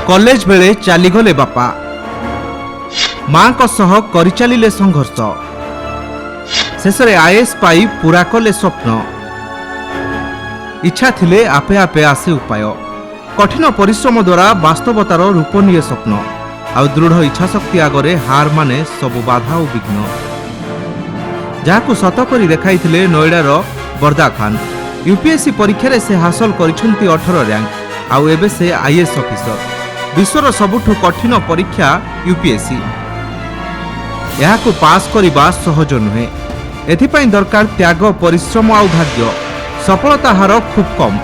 College बेले चलीगले बापा मां को सह करिचालिले संघर्ष शेषरे आईएएस पाई पूरा कले स्वप्न इच्छा थिले आपे आपे आसे उपाय कठिन परिश्रम द्वारा वास्तवतार रूप निये स्वप्न आ दृढ़ इच्छा शक्ति आगरे हार माने सबु बाधा और विघ्न जहाकु सत करी देखाइथिले नोएडार बरदा खान यूपीएससी परीक्षा से हासिल करिसेंती 18 रैंक आउ एबे से आईएएस ऑफिसर विश्वर सबुठु कठिन परीक्षा यूपीएससी याकु पास करिबा सहज नुहे एथिपाई दरकार त्याग परिश्रम आउ भाग्य सफलता हार खूब कम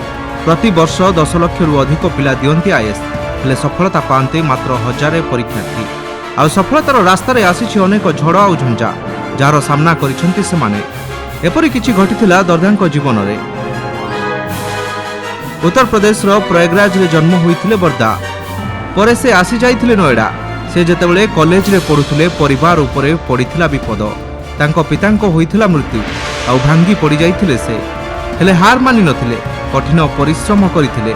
प्रति वर्ष 10 लाख रु अधिक पिला दियंती आईएएस हेले सफलता पाते मात्र 1000 परीक्षार्थी आ सफलतार रास्तार आसी अनेक झड़ आ झंझा जार सामना करिसेंती सेमाने एपरि किछि घटिथिला दर्दांक जीवन रे उत्तर प्रदेश प्रयागराज रे जन्म होइथिले बरदा परे से आसी जाइथिले नोएडा से जेतेबेले कॉलेज रे पढुथिले परिवार उपरे पड़िथिला विपद तांको पितांको होइथिला मृत्यु आ भांगी पड़ी जाइथिले से हेले हार मानि नथिले कठिन परिश्रम करिथिले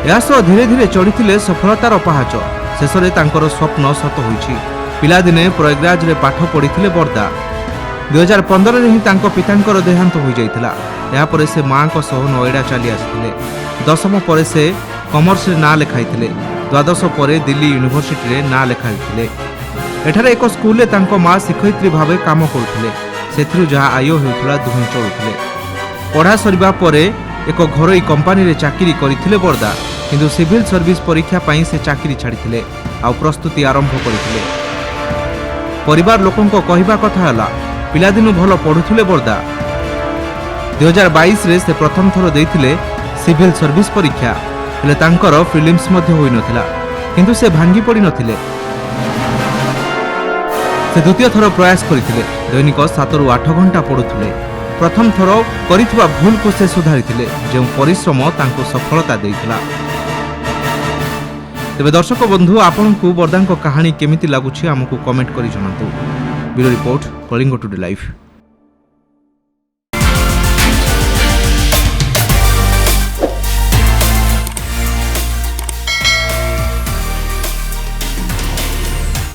यासो धीरे धीरे चढ़िथिले सफलतार पहाच शेषरे तांकर स्वप्न सत होइछि पिलादिने प्रयागराज रे पाठ पढ़िथिले बरदा 2015 रे ही तांको पितांकर देहांत होई जाइथिला या परे से मां को सह नोएडा चली आसिथिले दशम परे से कॉमर्स रे ना लिखाइथिले द्वादश परे दिल्ली यूनिवर्सिटी रे ना लिखाइथिले एठारे एक स्कूल रे तांको मां शिक्षयित्री भाबे काम करुथिले सेथिरु जहा आयो हेउथिला दुहे चलुथिले पढ़ा सरिबा परे एक घरोई कंपनी रे चाकरी करिथिले बरदा किंतु सिविल सर्विस परीक्षा पाई से चाकरी छाड़िथिले आ प्रस्तुति आरंभ करिथिले परिवार लोकंको कहिबा कथा हला पिलादिनु भलो पढुथिले बरदा 2022 रे से प्रथम थरो देइथिले सिविल सर्विस परीक्षा हेले तांकर फिल्म्स मध्ये होई नथिला किंतु से भांगी पड़ी नथिले से द्वितीय थरो प्रयास करिथिले दैनिक 7 रु 8 घंटा पढुथिले प्रथम थरो करिथिबा भूल को से सुधारिथिले जे परिश्रम तांको सफलता देइथिला तेबे दर्शक बंधु आपनकु बरदांको कहानी केमिति लागुछि हमकु कमेंट करि जणातु bureau report Kalinga today live.